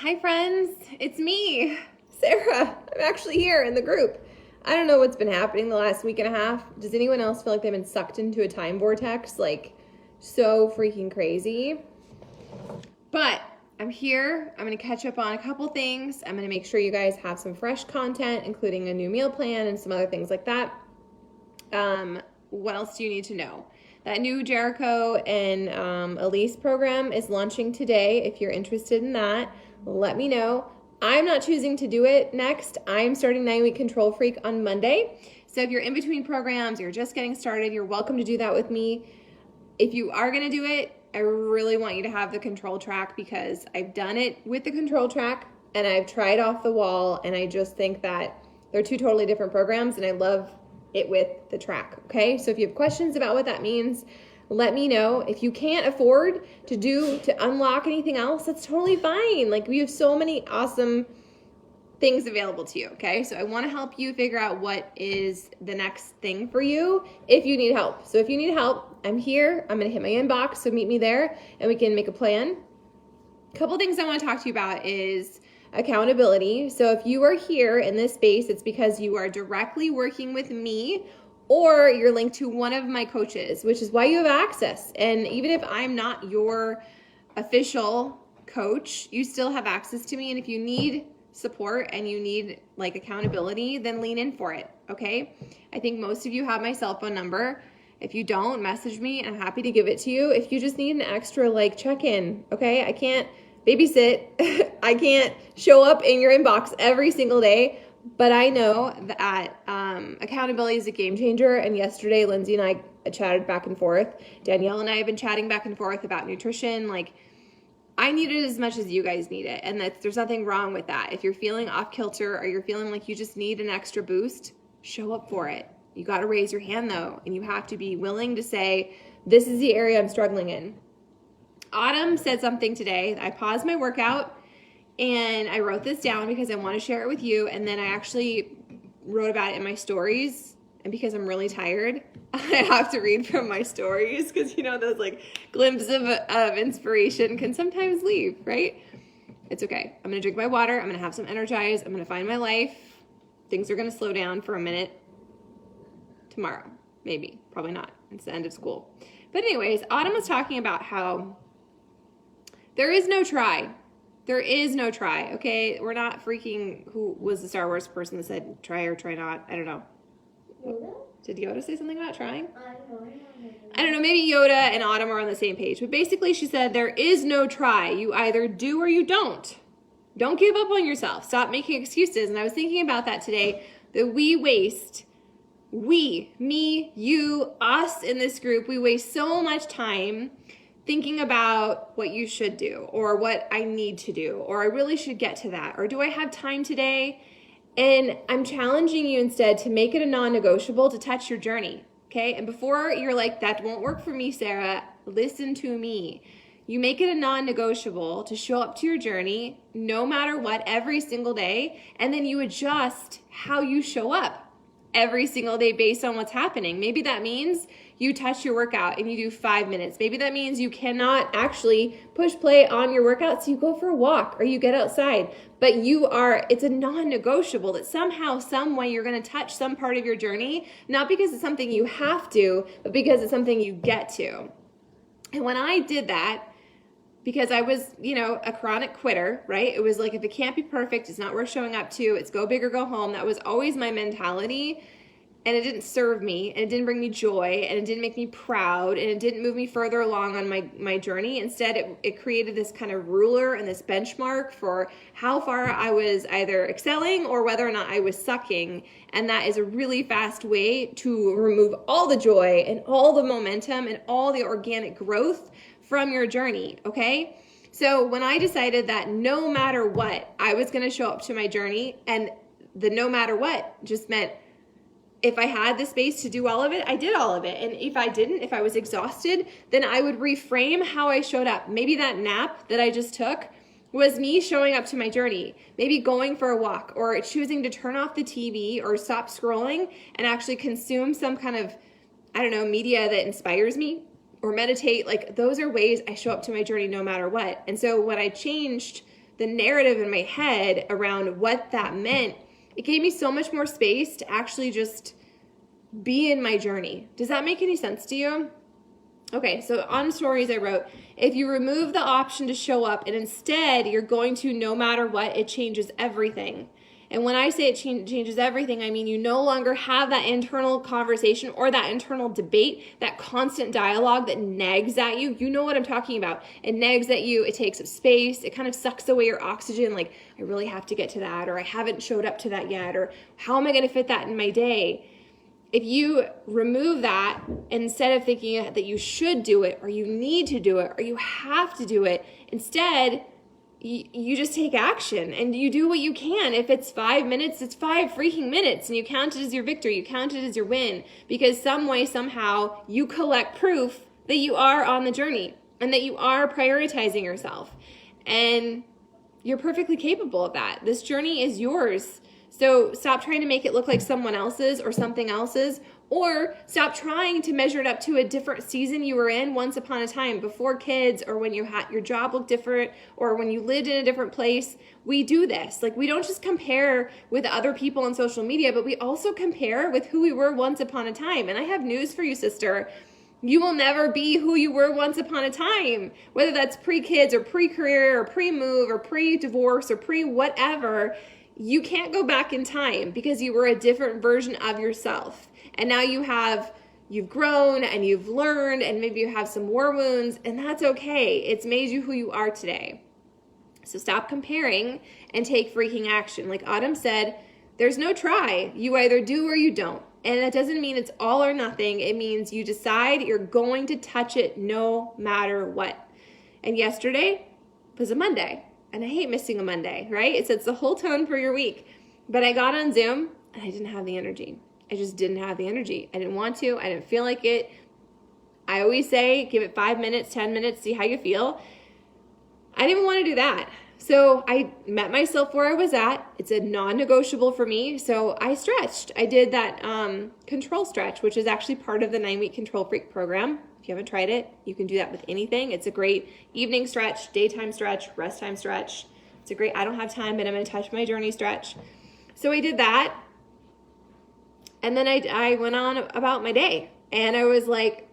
Hi friends, it's me, Sarah. I'm actually here in the group. I don't know what's been happening the last week and a half. Does anyone else feel like they've been sucked into a time vortex? Like, so freaking crazy. But I'm here. I'm going to catch up on a couple things. I'm going to make sure you guys have some fresh content, including a new meal plan and some other things like that. What else do you need to know? That new Jericho and Elise program is launching today. If you're interested in that, let me know. I'm not choosing to do it next. I'm starting 9-week Control Freak on Monday. So if you're in between programs, you're just getting started, you're welcome to do that with me. If you are going to do it, I really want you to have the control track, because I've done it with the control track and I've tried off the wall, and I just think that they're two totally different programs, and I love it with the track. Okay, so if you have questions about what that means, let me know. If you can't afford to unlock anything else, that's totally fine. Like, we have so many awesome things available to you. Okay, so I want to help you figure out what is the next thing for you if you need help. So if you need help, I'm here. I'm going to hit my inbox, so meet me there and we can make a plan. A couple things I want to talk to you about is accountability. So if you are here in this space, it's because you are directly working with me, or you're linked to one of my coaches, which is why you have access. And even if I'm not your official coach, you still have access to me. And if you need support and you need like accountability, then lean in for it. Okay, I think most of you have my cell phone number. If you don't, message me. I'm happy to give it to you. If you just need an extra like check-in, okay, I can't babysit. I can't show up in your inbox every single day, but I know that accountability is a game changer. And yesterday, Lindsay and I chatted back and forth. Danielle and I have been chatting back and forth about nutrition. Like, I need it as much as you guys need it, and there's nothing wrong with that. If you're feeling off kilter or you're feeling like you just need an extra boost, show up for it. You got to raise your hand though, and you have to be willing to say, this is the area I'm struggling in. Autumn said something today. I paused my workout and I wrote this down because I want to share it with you, and then I actually wrote about it in my stories. And because I'm really tired, I have to read from my stories, because you know those like glimpses of inspiration can sometimes leave, right? It's okay. I'm gonna drink my water. I'm gonna have some Energize. I'm gonna find my life. Things are gonna slow down for a minute tomorrow, maybe, probably not. It's the end of school. But anyways, Autumn was talking about how there is no try. There is no try, okay? We're not freaking, who was the Star Wars person that said try or try not? I don't know. Yoda? Did Yoda say something about trying? I don't know. Maybe Yoda and Autumn are on the same page. But basically she said there is no try. You either do or you don't. Don't give up on yourself. Stop making excuses. And I was thinking about that today, that we, me, you, us in this group, we waste so much time thinking about what you should do, or what I need to do, or I really should get to that, or do I have time today? And I'm challenging you instead to make it a non-negotiable to touch your journey, okay? And before you're like, that won't work for me, Sarah, listen to me. You make it a non-negotiable to show up to your journey no matter what every single day, and then you adjust how you show up every single day based on what's happening. Maybe that means you touch your workout and you do 5 minutes. Maybe that means you cannot actually push play on your workout, so you go for a walk or you get outside. But it's a non-negotiable that somehow, some way you're going to touch some part of your journey, not because it's something you have to, but because it's something you get to. And when I did that, because I was, a chronic quitter, right? It was like, if it can't be perfect, it's not worth showing up to. It's go big or go home. That was always my mentality. And it didn't serve me, and it didn't bring me joy, and it didn't make me proud, and it didn't move me further along on my journey. Instead, it created this kind of ruler and this benchmark for how far I was either excelling or whether or not I was sucking. And that is a really fast way to remove all the joy and all the momentum and all the organic growth from your journey, okay? So when I decided that no matter what, I was going to show up to my journey, and the no matter what just meant if I had the space to do all of it, I did all of it. And if I didn't, if I was exhausted, then I would reframe how I showed up. Maybe that nap that I just took was me showing up to my journey, maybe going for a walk, or choosing to turn off the TV or stop scrolling and actually consume some kind of, media that inspires me, or meditate. Like, those are ways I show up to my journey no matter what. And so when I changed the narrative in my head around what that meant, it gave me so much more space to actually just be in my journey. Does that make any sense to you? Okay, so on stories I wrote, if you remove the option to show up and instead you're going to no matter what, it changes everything. And when I say it changes everything, I mean you no longer have that internal conversation or that internal debate, that constant dialogue that nags at you. You know what I'm talking about. It nags at you. It takes up space. It kind of sucks away your oxygen. Like, I really have to get to that, or I haven't showed up to that yet, or how am I going to fit that in my day? If you remove that, instead of thinking that you should do it, or you need to do it, or you have to do it, instead, you just take action and you do what you can. If it's 5 minutes, it's 5 freaking minutes, and you count it as your victory, you count it as your win, because some way, somehow, you collect proof that you are on the journey and that you are prioritizing yourself. And you're perfectly capable of that. This journey is yours. So stop trying to make it look like someone else's or something else's, or stop trying to measure it up to a different season you were in once upon a time, before kids, or when you had your job looked different, or when you lived in a different place. We do this. Like, we don't just compare with other people on social media, but we also compare with who we were once upon a time. And I have news for you, sister. You will never be who you were once upon a time, whether that's pre-kids or pre-career or pre-move or pre-divorce or pre-whatever. You can't go back in time because you were a different version of yourself. And now you've grown and you've learned, and maybe you have some war wounds, and that's okay. It's made you who you are today. So stop comparing and take freaking action. Like Autumn said, there's no try. You either do or you don't. And that doesn't mean it's all or nothing. It means you decide you're going to touch it no matter what. And yesterday was a Monday. And I hate missing a Monday, right? It sets the whole tone for your week. But I got on Zoom and I didn't have the energy. I just didn't have the energy. I didn't want to. I didn't feel like it. I always say, give it 5 minutes, 10 minutes, see how you feel. I didn't even want to do that. So I met myself where I was at. It's a non-negotiable for me. So I stretched. I did that control stretch, which is actually part of the 9-week Control Freak program. If you haven't tried it, you can do that with anything. It's a great evening stretch, daytime stretch, rest time stretch. It's a great, I don't have time, but I'm going to touch my journey stretch. So I did that. And then I went on about my day. And I was like,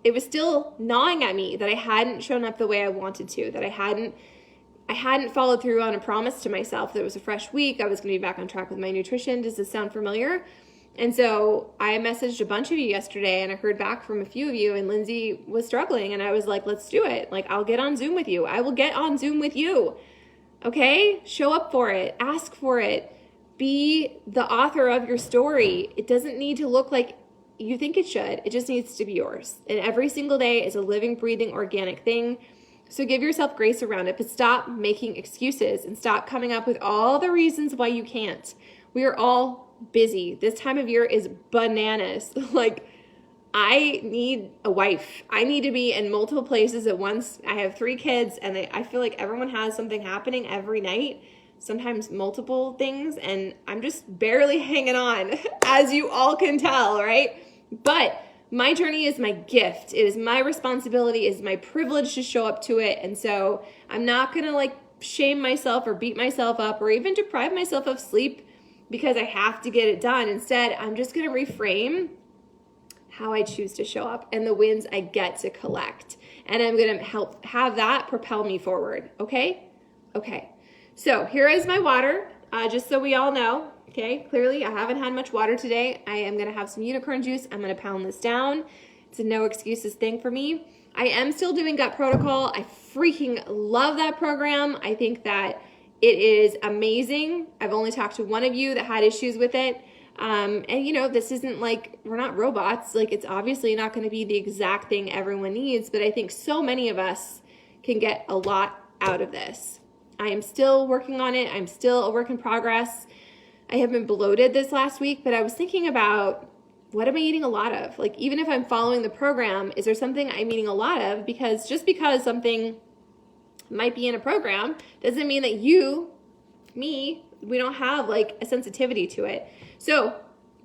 it was still gnawing at me that I hadn't shown up the way I wanted to, that I hadn't followed through on a promise to myself that it was a fresh week. I was going to be back on track with my nutrition. Does this sound familiar? And so I messaged a bunch of you yesterday, and I heard back from a few of you, and Lindsay was struggling, and I was like, let's do it. Like, I'll get on Zoom with you. I will get on Zoom with you. Okay? Show up for it. Ask for it. Be the author of your story. It doesn't need to look like you think it should. It just needs to be yours. And every single day is a living, breathing, organic thing. So give yourself grace around it, but stop making excuses and stop coming up with all the reasons why you can't. We are all busy. This time of year is bananas. Like, I need a wife. I need to be in multiple places at once. I have 3 kids, and I feel like everyone has something happening every night, sometimes multiple things, and I'm just barely hanging on, as you all can tell, right? But my journey is my gift. It is my responsibility. It is my privilege to show up to it. And so I'm not going to shame myself or beat myself up or even deprive myself of sleep because I have to get it done. Instead, I'm just going to reframe how I choose to show up and the wins I get to collect. And I'm going to help have that propel me forward. Okay? Okay. So here is my water, just so we all know. Okay, clearly I haven't had much water today. I am going to have some unicorn juice. I'm going to pound this down. It's a no excuses thing for me. I am still doing gut protocol. I freaking love that program. I think that it is amazing. I've only talked to one of you that had issues with it. And this isn't like, we're not robots. Like, it's obviously not going to be the exact thing everyone needs, but I think so many of us can get a lot out of this. I am still working on it. I'm still a work in progress. I have been bloated this last week, but I was thinking about, what am I eating a lot of? Like, even if I'm following the program, is there something I'm eating a lot of? Because just because something might be in a program doesn't mean that we don't have a sensitivity to it. So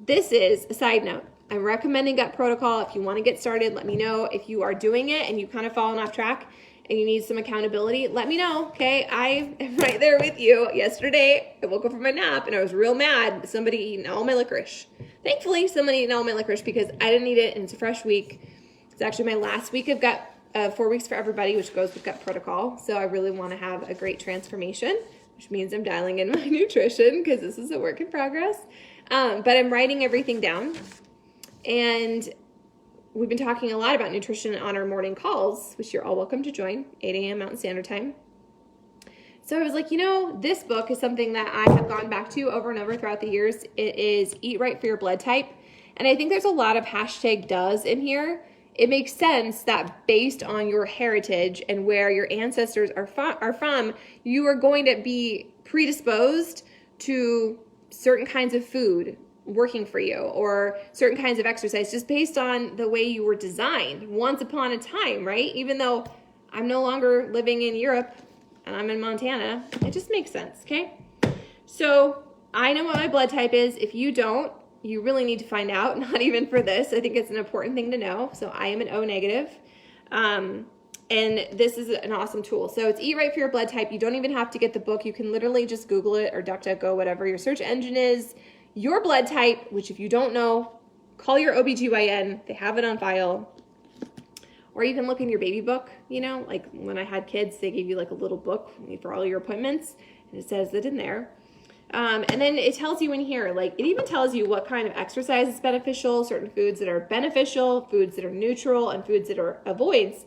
this is a side note. I'm recommending gut protocol. If you want to get started, let me know. If you are doing it and you've kind of fallen off track, and you need some accountability, let me know, okay? I am right there with you. Yesterday, I woke up from my nap and I was real mad. Somebody eating all my licorice. Thankfully, somebody eating all my licorice because I didn't eat it and it's a fresh week. It's actually my last week of gut, 4 weeks for everybody, which goes with gut protocol. So I really want to have a great transformation, which means I'm dialing in my nutrition because this is a work in progress. But I'm writing everything down. And we've been talking a lot about nutrition on our morning calls, which you're all welcome to join, 8 a.m. Mountain Standard Time. So I was like, this book is something that I have gone back to over and over throughout the years. It is Eat Right for Your Blood Type. And I think there's a lot of #does in here. It makes sense that based on your heritage and where your ancestors are from, you are going to be predisposed to certain kinds of food working for you or certain kinds of exercise just based on the way you were designed once upon a time, right? Even though I'm no longer living in Europe and I'm in Montana, it just makes sense, okay? So I know what my blood type is. If you don't, you really need to find out, not even for this. I think it's an important thing to know. So I am an O negative. And this is an awesome tool. So it's Eat Right for Your Blood Type. You don't even have to get the book. You can literally just Google it or DuckDuckGo, whatever your search engine is. Your blood type, which if you don't know, call your OBGYN. They have it on file. Or you can look in your baby book, like when I had kids, they gave you like a little book for all your appointments. And it says that in there. And then it tells you in here, like it even tells you what kind of exercise is beneficial, certain foods that are beneficial, foods that are neutral, and foods that are avoids.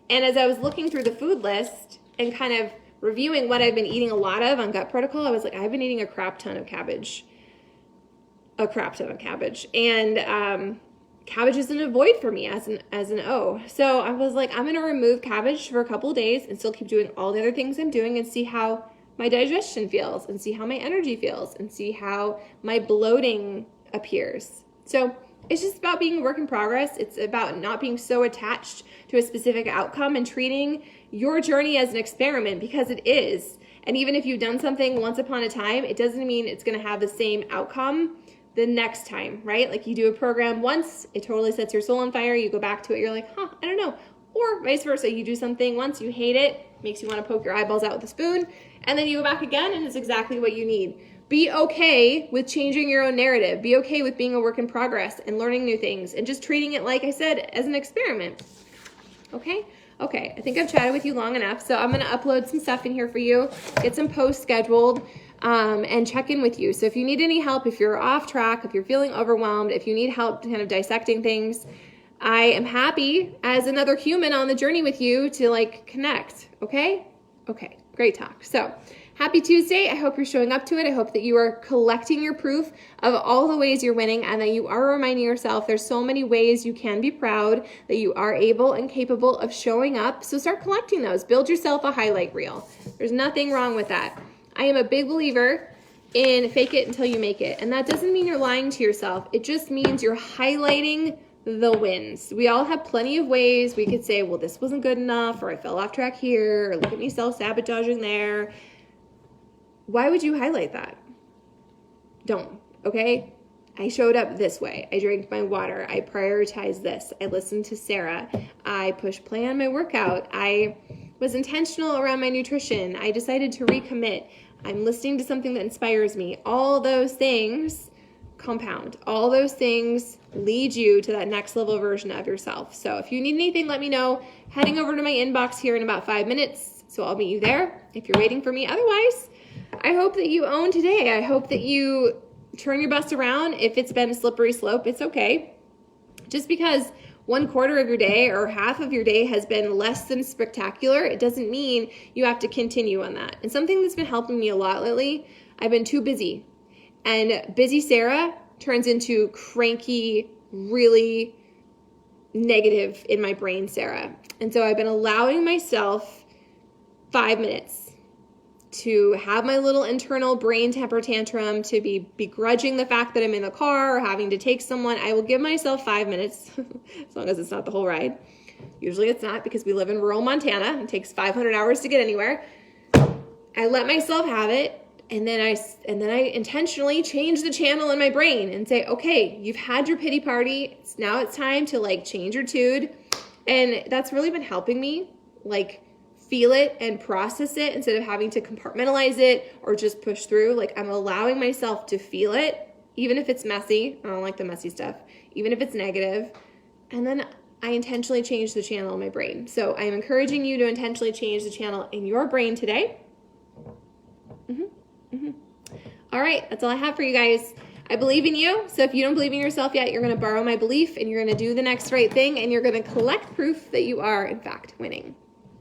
And as I was looking through the food list and kind of reviewing what I've been eating a lot of on Gut Protocol, I was like, I've been eating a crap ton of cabbage. And cabbage is an avoid for me as an O. So I was like, I'm going to remove cabbage for a couple of days and still keep doing all the other things I'm doing and see how my digestion feels and see how my energy feels and see how my bloating appears. So it's just about being a work in progress. It's about not being so attached to a specific outcome and treating your journey as an experiment, because it is. And even if you've done something once upon a time, it doesn't mean it's going to have the same outcome the next time, right? Like you do a program once, it totally sets your soul on fire. You go back to it, you're like, I don't know. Or vice versa, you do something once, you hate it, makes you want to poke your eyeballs out with a spoon, and then you go back again and it's exactly what you need. Be okay with changing your own narrative. Be okay with being a work in progress and learning new things and just treating it, like I said, as an experiment. Okay? Okay, I think I've chatted with you long enough, so I'm going to upload some stuff in here for you, get some posts scheduled, and check in with you. So if you need any help, if you're off track, if you're feeling overwhelmed, if you need help kind of dissecting things, I am happy as another human on the journey with you to connect. Okay? Okay, great talk. So happy Tuesday. I hope you're showing up to it. I hope that you are collecting your proof of all the ways you're winning and that you are reminding yourself there's so many ways you can be proud that you are able and capable of showing up. So start collecting those. Build yourself a highlight reel. There's nothing wrong with that. I am a big believer in fake it until you make it. And that doesn't mean you're lying to yourself. It just means you're highlighting the wins. We all have plenty of ways we could say, well, this wasn't good enough, or I fell off track here, or look at me self-sabotaging there. Why would you highlight that? Don't, okay? I showed up this way. I drank my water. I prioritized this. I listened to Sarah. I pushed play on my workout. I was intentional around my nutrition. I decided to recommit. I'm listening to something that inspires me. All those things compound. All those things lead you to that next level version of yourself. So if you need anything, let me know. Heading over to my inbox here in about 5 minutes. So I'll meet you there if you're waiting for me. Otherwise, I hope that you own today. I hope that you turn your bus around. If it's been a slippery slope, it's okay. Just because 1/4 of your day or half of your day has been less than spectacular, it doesn't mean you have to continue on that. And something that's been helping me a lot lately, I've been too busy. And busy Sarah turns into cranky, really negative in my brain Sarah. And so I've been allowing myself 5 minutes to have my little internal brain temper tantrum, to be begrudging the fact that I'm in the car or having to take someone. I will give myself 5 minutes, as long as it's not the whole ride. Usually it's not, because we live in rural Montana. It takes 500 hours to get anywhere. I let myself have it, and then I intentionally change the channel in my brain and say, okay, you've had your pity party. Now it's time to change your tude. And that's really been helping me feel it and process it instead of having to compartmentalize it or just push through. Like, I'm allowing myself to feel it, even if it's messy. I don't like the messy stuff. Even if it's negative. And then I intentionally change the channel in my brain. So I'm encouraging you to intentionally change the channel in your brain today. All right, that's all I have for you guys. I believe in you. So if you don't believe in yourself yet, you're going to borrow my belief and you're going to do the next right thing and you're going to collect proof that you are, in fact, winning.